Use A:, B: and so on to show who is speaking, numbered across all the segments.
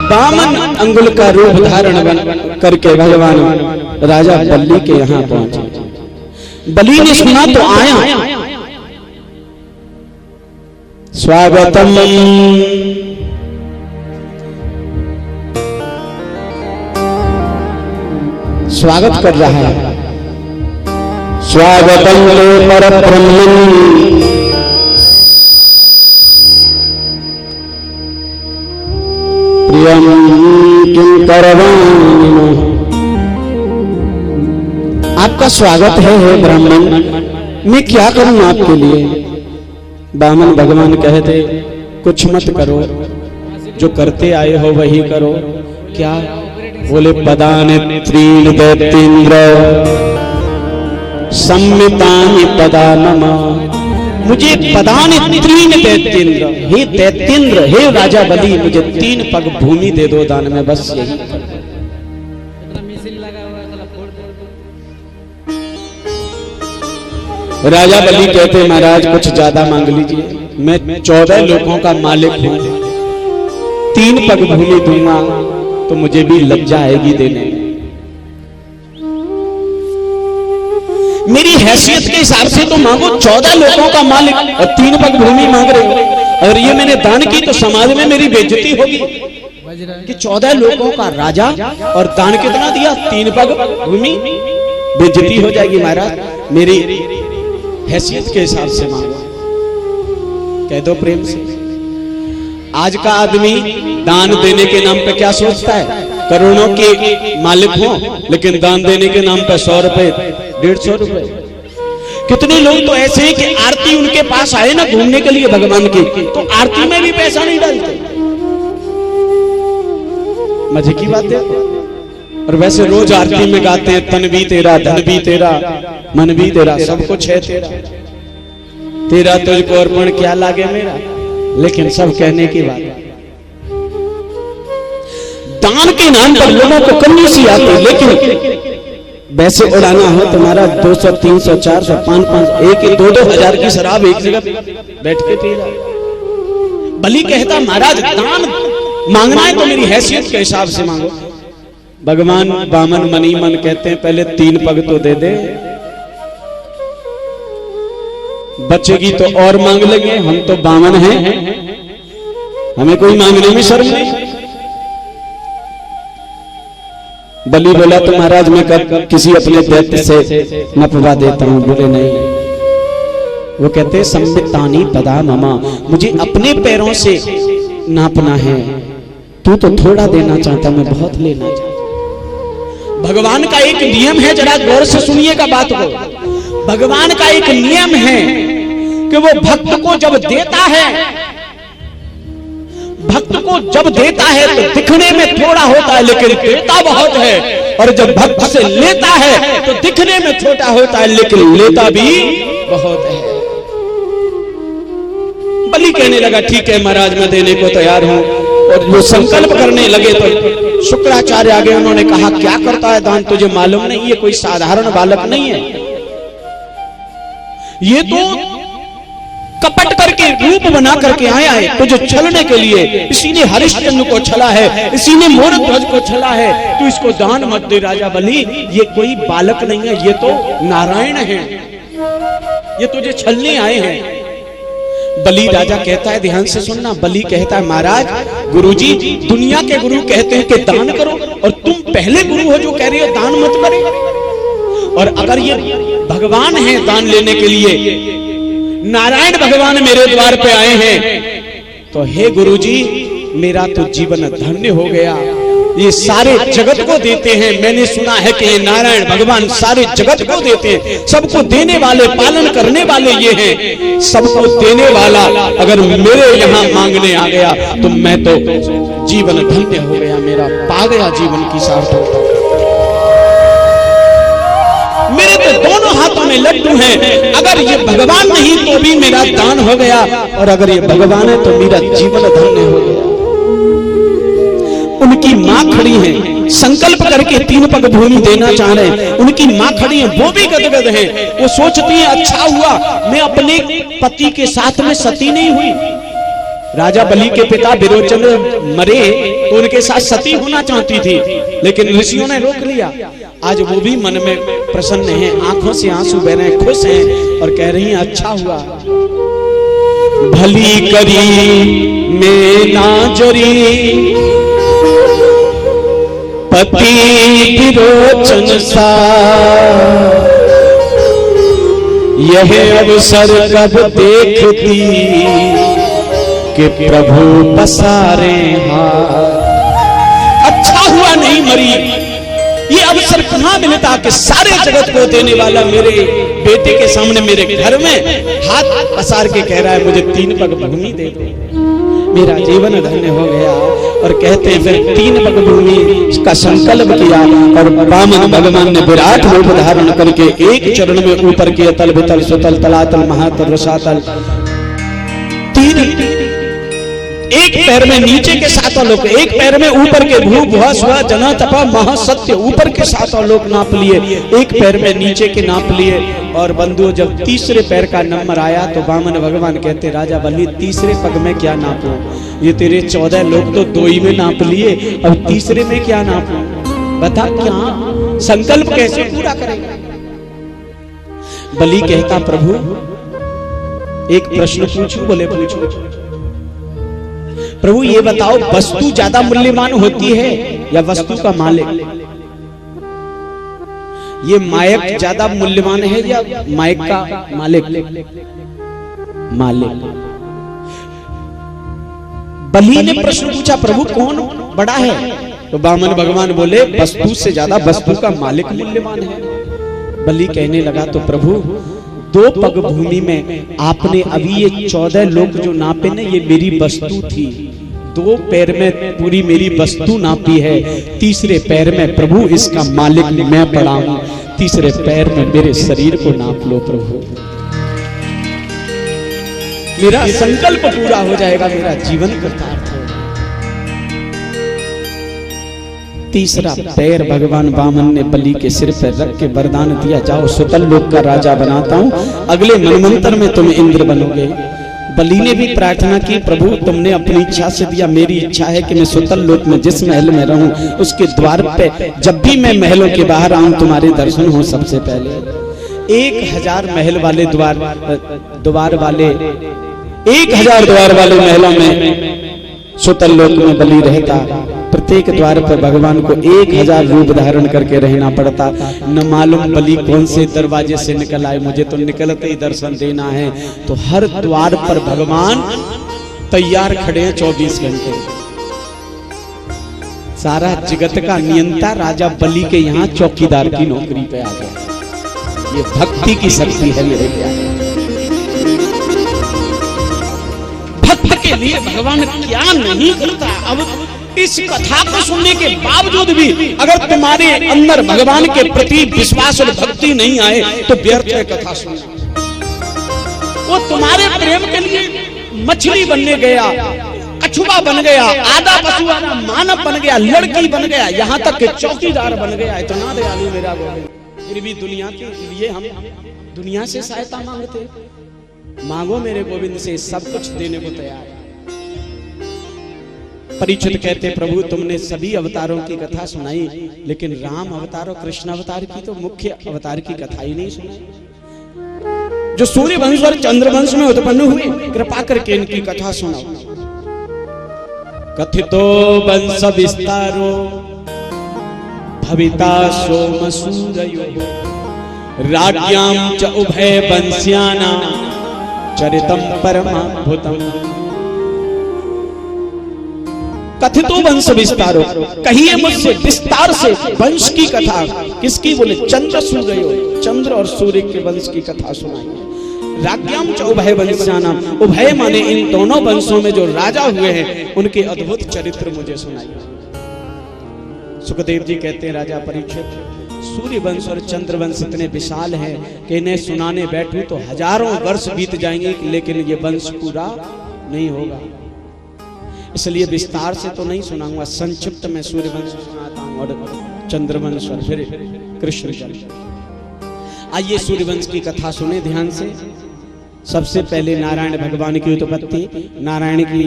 A: बामन अंगुल का रूप धारण करके भगवान राजा बलि के यहाँ पहुंचे। बलि ने सुना तो आया, स्वागतम स्वागत कर रहा है। स्वागतम परब्रह्मन् प्रियं किं करवाणि। आपका स्वागत है हे ब्राह्मण, मैं क्या करूं आपके लिए। बामन भगवान कहते कुछ मत करो, जो करते आए हो वही करो। क्या बोले, पदानि त्रीणि दैत्येन्द्र सम्मितानि पदा मम। मुझे पदानि त्रीणि दैत्येन्द्र, हे दैत्येन्द्र, हे राजा बलि, मुझे 3 पग भूमि दे दो दान में, बस यही। राजा बलि कहते महाराज कुछ ज्यादा मांग लीजिए, मैं 14 लोगों का मालिक हूं, 3 पग भूमि दूंगा तो मुझे भी लज्जा आएगी देने। मेरी हैसियत के हिसाब से तो मांगो, 14 लोगों का मालिक और 3 पग भूमि मांग रहे हो। अगर ये मैंने दान की तो समाज में मेरी बेइज्जती होगी कि 14 लोगों का राजा और दान कितना दिया, 3 पग भूमि, बेइज्जती हो जाएगी। महाराज मेरी हैसियत के हिसाब से मांगो, कह दो प्रेम से। आज का आदमी दान देने के नाम पे क्या सोचता है, करोड़ों के मालिक हो लेकिन दान देने के नाम पे 100 रुपए 150 रुपए। कितने लोग तो ऐसे हैं कि आरती उनके पास आए ना घूमने के लिए भगवान की, तो आरती में भी पैसा नहीं डालते। मजे की बात है। और वैसे रोज आरती में गाते हैं, तन भी तेरा, धन भी तेरा, मन भी तेरा, सब कुछ है तेरा, तेरा तुझको अर्पण क्या लागे मेरा। लेकिन सब कहने की बात, दान के नाम पर लोगों को कमी सी आती, लेकिन वैसे उड़ाना हो तुम्हारा 200, 300, 400, 500, 1, 2 हजार की शराब एक जगह बैठ के पी रहा। बलि कहता महाराज दान मांगना है तो मेरी हैसियत के हिसाब से मांगो। भगवान बामन मनी मन कहते हैं पहले 3 पग तो दे दे, बचेगी तो और मांग लेंगे, हम तो बामन हैं, हमें कोई मांगने में शर्म नहीं। बलि बोला तो महाराज मैं कब किसी अपने दैत्य से नपवा देता हूं। बोले नहीं। वो कहते सम्मितानि पदा ममा, मुझे अपने पैरों से नापना है, तू तो थोड़ा देना चाहता, मैं बहुत लेना चाहता। भगवान का एक नियम है, जरा गौर से सुनिएगा बात को। भगवान का एक नियम है कि वो भक्त को जब देता है, भक्त को जब देता है तो दिखने में थोड़ा होता है लेकिन देता बहुत है, और जब भक्त से लेता है तो दिखने में छोटा होता है लेकिन लेता भी बहुत है। बलि कहने लगा ठीक है महाराज मैं देने को तैयार हूं। और वो संकल्प करने लगे तो शुक्राचार्य आगे उन्होंने कहा क्या करता है दान, तुझे मालूम नहीं, ये कोई साधारण बालक नहीं है, ये तो कपट करके रूप बना करके आया है तुझे छलने के लिए। इसी ने हरिश्चंद्र को छला है, इसी ने मोरध्वज को छला है, तू इसको दान मत दे राजा बलि, ये कोई बालक नहीं है, ये तो नारायण है, ये तुझे छलने आए हैं। बलि राजा कहता है ध्यान से सुनना, बलि कहता है महाराज गुरुजी दुनिया के गुरु कहते हैं कि दान करो, और तुम पहले गुरु हो जो कह रही हो दान मत करे। और अगर ये भगवान है दान लेने के लिए, नारायण भगवान मेरे द्वार पे आए हैं, तो हे गुरुजी मेरा तो जीवन धन्य हो गया। ये सारे जगत को देते हैं, मैंने सुना है कि ये नारायण भगवान सारे जगत को देते हैं, सबको देने वाले पालन करने वाले ये हैं, सबको देने वाला अगर मेरे यहाँ मांगने आ गया तो मैं तो जीवन धन्य हो गया, मेरा पा गया जीवन की सार्थकता। मेरे तो दोनों हाथों में लड्डू हैं, अगर ये भगवान नहीं तो भी मेरा दान हो गया, और अगर ये भगवान है तो मेरा जीवन धन्य हो गया। उनकी मां खड़ी है, संकल्प करके 3 पग भूमि देना चाह रहे हैं, उनकी मां खड़ी है, वो भी गदगद है, वो सोचती है अच्छा हुआ मैं अपने पति के साथ में सती नहीं हुई। राजा बलि के पिता विरोचन मरे तो उनके साथ सती होना चाहती थी, लेकिन ऋषियों ने रोक लिया। आज वो भी मन में प्रसन्न हैं, आंखों से आंसू बह रहे हैं, खुश हैं और कह रही हैं अच्छा हुआ। भली करी में ना जरी पति विरोचन सा, यह अवसर कब देखती कि प्रभु पसारे हाथ। अच्छा हुआ नहीं मरी, ये अवसर कहां मिलता कि सारे जगत को देने वाला मेरे बेटे के सामने मेरे घर में हाथ पसार के कह रहा है मुझे 3 पग भूमि दे दो, मेरा जीवन धन्य हो गया। और कहते हैं फिर 3 पग भूमि का संकल्प किया और वामन भगवान ने विराट रूप धारण करके एक चरण में ऊपर किया तल वितल सुतल तलातल महातल रसातल, 3 एक पैर में नीचे के 7 लोक, एक पैर में ऊपर के भू भुआ स्व जना तपा महासत्य, ऊपर के 7 लोक नाप लिए, एक पैर में नीचे के नाप लिए। और बंधुओं जब तीसरे पैर का नंबर आया तो वामन भगवान कहते राजा बलि तीसरे पग में क्या नापो, ये तेरे 14 लोक तो 2 ही में नाप लिए, अब तीसरे में क्या नापो, बता क्या संकल्प कैसे पूरा करेगा। बलि कहता प्रभु एक प्रश्न पूछूं, बोले पूछो। प्रभु ये बताओ वस्तु ज्यादा मूल्यवान होती है या वस्तु का मालिक? ये मायक ज्यादा मूल्यवान है या मायक का मालिक? मालिक। बलि ने प्रश्न पूछा प्रभु कौन बड़ा है? तो वामन भगवान बोले वस्तु से ज्यादा वस्तु का मालिक मूल्यवान है। बलि कहने लगा तो प्रभु 2 पग भूमि में आपने अभी ये 14 लोक जो नापे ना ये मेरी वस्तु थी, 2 पैर में पूरी मेरी वस्तु नापी है, तीसरे पैर में प्रभु इसका मालिक मैं पड़ा हूं, तीसरे पैर में मेरे शरीर को नाप लो प्रभु, मेरा संकल्प पूरा हो जाएगा, मेरा जीवन कृतार्थ हो। तीसरा पैर भगवान वामन ने बलि के सिर पर रख के वरदान दिया जाओ सुतल लोक का राजा बनाता हूं, अगले मनमंत्र में तुम इंद्र बनोगे। बलि ने भी प्रार्थना की प्रभु तुमने अपनी इच्छा से दिया, मेरी इच्छा है कि मैं सुतल लोक में जिस महल में रहूं उसके द्वार पे जब भी मैं महलों के बाहर आऊं तुम्हारे दर्शन हो सबसे पहले। 1000 महल वाले द्वार वाले 1000 द्वार वाले महलों में सुतल लोक में बलि रहता, प्रत्येक द्वार पर भगवान को 1000 रूप धारण करके रहना पड़ता। न मालूम बलि कौन से दरवाजे से निकल आए, मुझे तो निकलते ही दर्शन देना है, तो हर द्वार पर भगवान तैयार खड़े हैं 24 घंटे। सारा जगत का नियंता राजा बलि के यहाँ चौकीदार की नौकरी पे आ गया। ये भक्ति की शक्ति है मेरे प्यारे। भक्त के लिए भगवान क्या नहीं करता। अब इस कथा को सुनने के बावजूद भी अगर तुम्हारे अंदर भगवान के प्रति विश्वास और भक्ति नहीं आए तो व्यर्थ है कथा सुनना। वो तुम्हारे प्रेम के लिए मछली बनने गया, कछुआ बन गया, आधा पशु आधा मानव बन गया, लड़की बन गया, यहाँ तक कि चौकीदार बन गया। इतना दयालु मेरा गोविंद। फिर भी दुनिया के लिए हम दुनिया से सहायता मांगते। मांगो मेरे गोविंद से, सब कुछ देने को तैयार है। परीक्षित कहते प्रभु तुमने सभी अवतारों की कथा सुनाई, लेकिन राम अवतार और कृष्ण अवतार की तो मुख्य अवतार की कथा ही नहीं सुनाई, जो सूर्य वंश और चंद्र वंश में उत्पन्न हुए। कृपा करके इनकी कथा सुनाओ। कथितो वंश विस्तारो भविता सोम सूरयो राज्ञां च उभय वंश्यानां चरितम परमाद्भुतम। कथितो वंश विस्तारो, कहिए मुझसे विस्तार से वंश की कथा। किसकी? बोले चंद्र सूर्य, चंद्र और सूर्य के वंश की कथा सुनाइए। राज्ञां च उभय वंश्यानां, उभय माने इन दोनों वंशों में जो राजा हुए हैं उनके अद्भुत चरित्र मुझे सुनाइए। सुखदेव जी कहते हैं राजा परीक्षित सूर्य वंश और चंद्र वंश इतने विशाल हैं कि इन्हें सुनाने बैठूं तो हजारों वर्ष बीत जाएंगे, लेकिन ये वंश पूरा नहीं होगा। इसलिए विस्तार से तो नहीं सुनाऊंगा, संक्षिप्त में सूर्य वंश सुनाता हूं और चंद्र वंश और फिर कृष्ण जन्म। आइए सूर्य वंश की कथा सुने ध्यान से। सबसे पहले नारायण भगवान की उत्पत्ति, नारायण की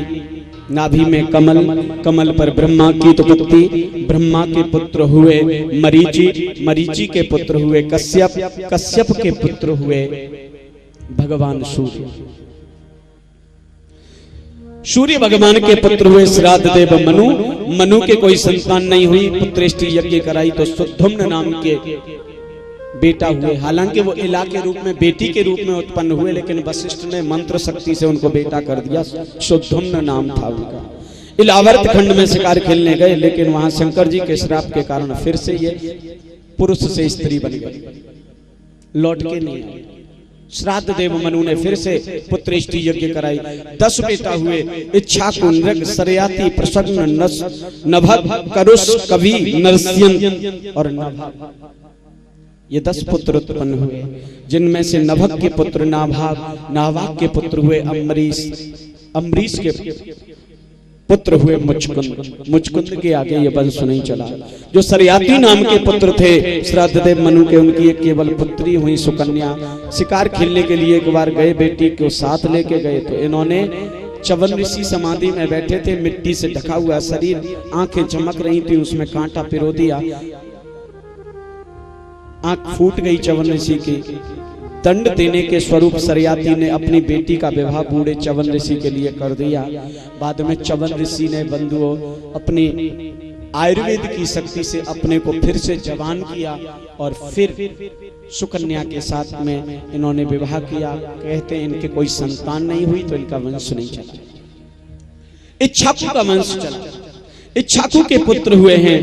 A: नाभि में कमल, कमल पर ब्रह्मा की उत्पत्ति, ब्रह्मा के पुत्र हुए मरीचि, मरीचि के पुत्र हुए कश्यप, कश्यप के पुत्र हुए भगवान सूर्य, सूर्य भगवान के पुत्र हुए श्राद्ध देव मनु, मनु के कोई संतान नहीं हुई, पुत्रेष्टि यज्ञ कराई तो सुद्धम्न नाम के बेटा हुए। हालांकि वो इला के रूप में बेटी के रूप में उत्पन्न हुए, लेकिन वशिष्ठ ने मंत्र शक्ति से उनको बेटा कर दिया, सुद्धम्न नाम था उनका। इलावर्त खंड में शिकार खेलने गए, लेकिन वहां शंकर जी के श्राप के कारण फिर से ये पुरुष से स्त्री बन गई, लौट के नहीं आए। श्राद्ध देव मनु ने फिर से पुत्रेष्टि यज्ञ कराई, 10 बेटा हुए, इच्छाकु, नृग, सरयाति, प्रसन्न, नभग, करुष, कवि, नरसिंह और नभग, ये 10 पुत्र उत्पन्न हुए, जिनमें से नभग के पुत्र नाभाग, नाभाग के पुत्र हुए अम्बरीश, अम्बरीश के पुत्र हुए मुचकुंद, मुचकुंद के आगे ये वंश नहीं चला। जो सरयाती नाम के पुत्र थे श्राद्ध देव मनु के, उनकी एक केवल पुत्री हुई सुकन्या। शिकार खेलने के लिए एक बार गए, बेटी को साथ लेके गए तो इन्होंने चवन ऋषि समाधि में बैठे थे, मिट्टी से ढका हुआ शरीर, आंखें चमक रही थी, उसमें कांटा पिरो दिया, आंख फूट गई चवन ऋषि की। दंड देने के स्वरूप सरयाती ने अपनी बेटी का विवाह बूढ़े चवन ऋषि के लिए कर दिया। बाद में चवन ऋषि ने बंधुओं अपनी आयुर्वेद की शक्ति से अपने को फिर से जवान किया और फिर सुकन्या के साथ में इन्होंने विवाह किया। कहते हैं इनके कोई संतान नहीं हुई तो इनका वंश नहीं चला, इच्छाकु का वंश चला। इच्छाकु के पुत्र हुए हैं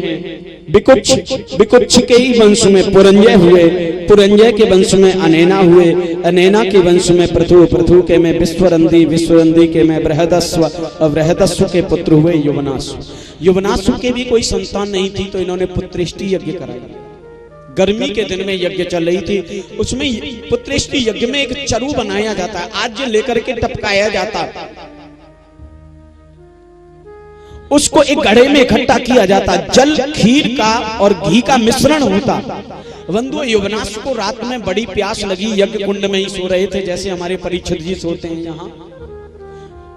A: बिकुच्छ, बिकुच्छ के ही वंश में पुरंजय हुए, पुरंजय के वंश में अनैना हुए, अनैना के वंश में पृथु, पृथु के में विश्वरंदी, विश्वरंदी के में बृहदस्व, और बृहदस्व के पुत्र हुए युवनासु। युवनासु के भी कोई संतान नहीं थी तो इन्होंने पुत्रेष्टि यज्ञ कराया। गर्मी के दिन में यज्ञ चल रही थी, उसमें पुत्रेष्टि यज्ञ में एक चरु बनाया जाता है, आज्य लेकर के टपकाया जाता है, उसको एक घड़े में इकट्ठा किया जाता, जल, खीर का और घी का मिश्रण होता। बंधुओं, युवनाश को रात में बड़ी प्यास लगी, यज्ञ कुंड में ही सो रहे थे जैसे हमारे परीक्षित जी सोते हैं यहाँ।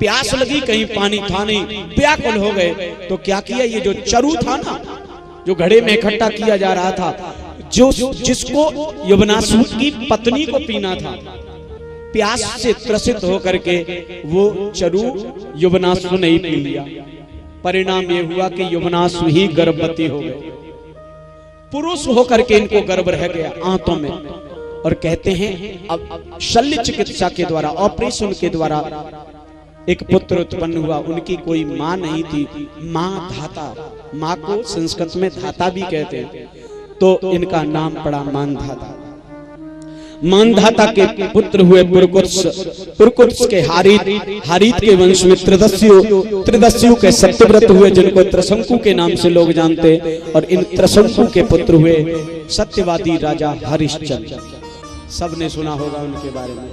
A: प्यास लगी, कहीं पानी था नहीं, व्याकुल हो गए तो क्या किया, ये जो चरु था ना, जो घड़े में इकट्ठा किया जा रहा था, जो जिसको युवनासु की पत्नी को पीना था, प्यास से त्रसित होकर के वो चरु युवनासु ने ही पी लिया। परिणाम ये हुआ कि युवनासु ही गर्भवती हो गए, पुरुष होकर के इनको गर्भ रह गया आंतों में। और कहते हैं अब शल्य चिकित्सा के द्वारा, ऑपरेशन के द्वारा एक पुत्र उत्पन्न हुआ। उनकी कोई मां नहीं थी, मां धाता, मां को संस्कृत में धाता भी कहते हैं, तो इनका नाम पड़ा मानधाता। मानधाता के पुत्र हुए पुरकुत्स, पुरकुत्स के हारीत, हारीत के वंश में त्रिदस्यु, त्रिदस्यु के सत्यव्रत हुए जिनको त्रिशंकु के नाम से लोग जानते। और इन त्रिशंकु के पुत्र हुए सत्यवादी राजा हरिश्चंद्र, सबने सुना होगा उनके बारे में।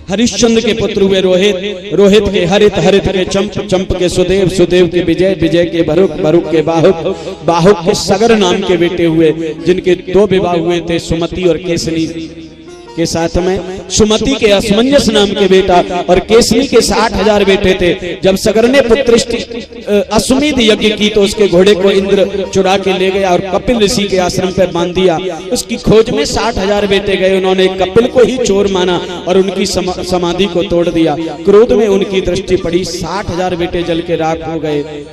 A: हरिश्चंद्र के पुत्र हुए रोहित, रोहित के हरित, हरित के चंप, चंप के सुदेव, सुदेव के विजय, विजय के भरुक, भरुक के बाहुक, बाहुक के सगर नाम के बेटे हुए जिनके 2 विवाह हुए थे, सुमति और केसनी के साथ में। सुमति के असमंजस नाम के बेटा और केसनी के 60,000 बेटे थे। जब सगर ने पुत्रेष्टि अश्वमेध यज्ञ की तो उसके घोड़े को इंद्र चुरा के ले गया और कपिल ऋषि के आश्रम पर बांध दिया। उसकी खोज में 60,000 बेटे गए, उन्होंने कपिल को ही चोर माना और उनकी समाधि को तोड़ दिया। क्रोध में उनकी दृष्टि पड़ी, 60,000 बेटे जल के राख हो गए।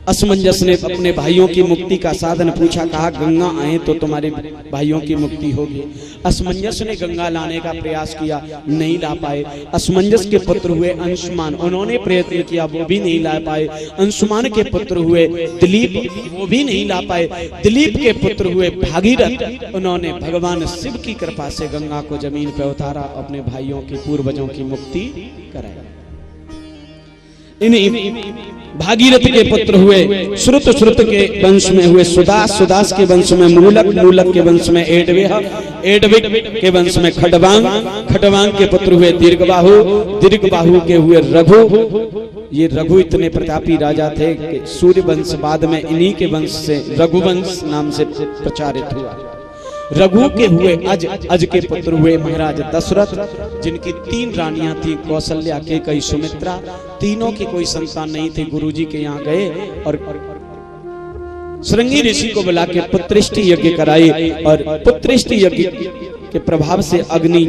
A: असमंजस ने अपने भाइयों की मुक्ति का साधन पूछा, कहा गंगा आए तो तुम्हारे भाइयों की मुक्ति होगी। असमंजस ने गंगा लाने का प्रयास किया, नहीं ला पाए। असमंजस के पुत्र हुए अंशुमान, उन्होंने प्रयत्न किया, वो भी नहीं ला पाए। अंशुमान के पुत्र हुए दिलीप, वो भी नहीं ला पाए। दिलीप के पुत्र हुए भागीरथ, उन्होंने भगवान शिव की कृपा से गंगा को जमीन पर उतारा, अपने भाइयों की, पूर्वजों की मुक्ति कराई। इन्हीं भागीरथ के पुत्र हुए श्रुत, श्रुत के वंश में हुए सुदास, सुदास के वंश में मूलक, मूलक के वंश में एडवेह, एडविक के वंश में खडवांग, खडवांग के पुत्र हुए दीर्घबाहु, दीर्घबाहु के हुए रघु। ये रघु इतने प्रतापी राजा थे कि सूर्य वंश बाद में इन्हीं के वंश से रघुवंश नाम से प्रचारित हुआ। रघु के हुए अज, अज के पुत्र हुए महाराज दशरथ, जिनकी 3 रानियां थी, कौशल्या, कैकेयी, सुमित्रा। तीनों की कोई संतान नहीं थी। गुरुजी के यहाँ गए और श्रृंगी ऋषि को बुला के पुत्रेष्टि यज्ञ कराई, और पुत्रेष्टि यज्ञ के प्रभाव से अग्नि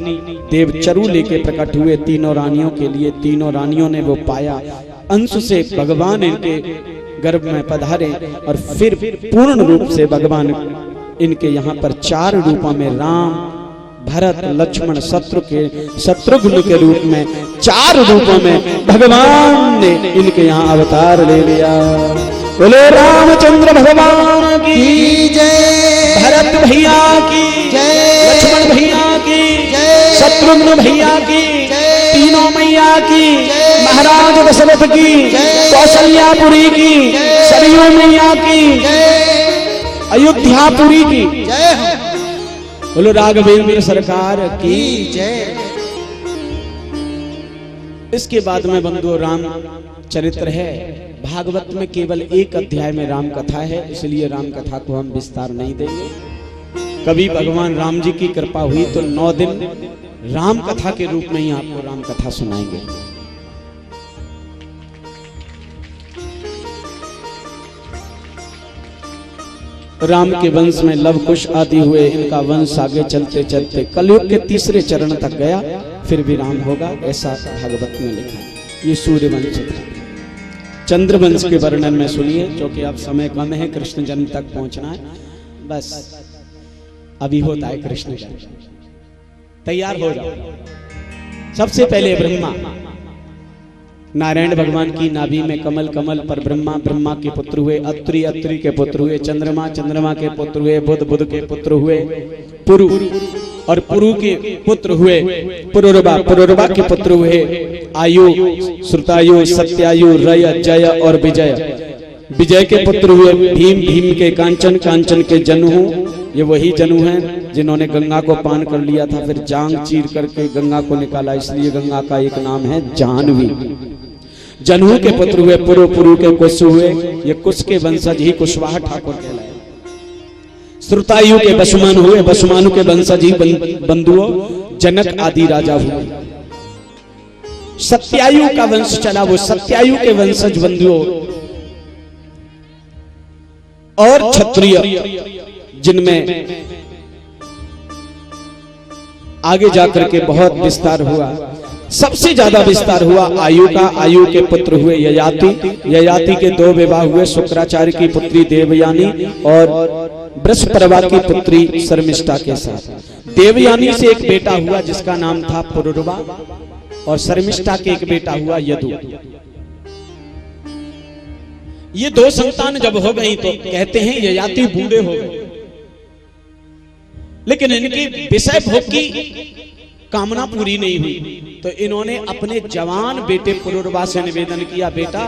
A: देव चरु लेके प्रकट हुए तीनों रानियों के लिए। तीनों रानियों ने वो पाया, अंश से भगवान इनके गर्भ में पधारे, और फिर पूर्ण रूप से भगवान इनके यहाँ पर 4 रूपों में, राम, भरत, लक्ष्मण, शत्रुघ्न के रूप में 4 रूपों में भगवान ने इनके यहाँ अवतार ले लिया। बोले रामचंद्र भगवान की जय, भरत भैया की जय, लक्ष्मण भैया की जय, शत्रुघ्न भैया की जय, तीनों मैया की, महाराज दशरथ की, कौशल्यापुरी की, सरयू मैया की, अयोध्यापुरी की जय। बोलो राघवेंद्र सरकार की जय। इसके बाद में बंधु राम चरित्र है। भागवत में केवल 1 अध्याय में राम कथा है, इसलिए राम कथा को हम विस्तार नहीं देंगे। कभी भगवान राम जी की कृपा हुई तो 9 दिन राम कथा के रूप में ही आपको राम कथा सुनाएंगे। राम के वंश में लव कुश आदि हुए। इनका वंश आगे चलते चलते कलयुग के 3रे चरण तक गया, फिर विराम होगा, ऐसा भागवत में लिखा है। ये सूर्य वंश था। चंद्रवंश के वर्णन में सुनिए, क्योंकि अब समय कम है, कृष्ण जन्म तक पहुंचना है। बस अभी होता है कृष्ण जन्म, तैयार हो जाओ। सबसे पहले ब्रह्मा, नारायण भगवान की नाभि में कमल, कमल पर ब्रह्मा, ब्रह्मा के पुत्र हुए अत्रि, अत्रि के पुत्र हुए चंद्रमा, चंद्रमा के पुत्र हुए बुध, बुध के पुत्र हुए पुरु, और पुरु के पुत्र हुए पुरुरवा, पुरुरवा के पुत्र हुए आयु, श्रुतायु, सत्यायु, रय, जय और विजय। विजय के पुत्र हुए भीम, भीम के कांचन, कांचन के जनु। ये वही जनु हैं जिन्होंने गंगा को पान कर लिया था, फिर जांग चीर करके गंगा को निकाला, इसलिए गंगा का एक नाम है जाह्नवी। जन्हू के पुत्र हुए पुरु, पुरु के कुश हुए, ये कुश के वंशज ही कुशवाहा ठाकुर कहलाए। श्रुतायु के बसुमानु हुए, बसुमानु के वंशज ही बंधुओं जनक आदि राजा हुए। सत्यायु का वंश चला, वो सत्यायु के वंशज बंधुओं और क्षत्रिय, जिनमें आगे जाकर के बहुत विस्तार हुआ। सबसे ज्यादा विस्तार हुआ आयु का। आयु के पुत्र हुए ययाति, ययाति के 2 विवाह हुए, शुक्राचार्य की पुत्री देवयानी और बृहस्पति की पुत्री शर्मिष्ठा के साथ। देवयानी से एक बेटा हुआ जिसका नाम था पुरुरवा, और शर्मिष्ठा के एक बेटा हुआ यदु। ये 2 संतान जब हो गई तो कहते हैं ययाति बूढ़े हो गए, लेकिन इनकी विषय भोग की कामना पूरी नहीं हुई, तो इन्होंने अपने जवान बेटे पुरुरवा से निवेदन किया, बेटा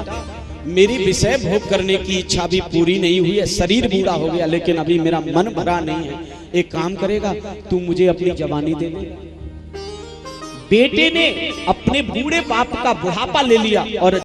A: मेरी विषय भोग करने की इच्छा भी पूरी नहीं हुई है, शरीर बूढ़ा हो गया, लेकिन अभी मेरा मन भरा नहीं है। एक काम करेगा, तू मुझे अपनी जवानी दे दे। बेटे ने अपने बूढ़े बाप का बुढ़ापा ले लिया और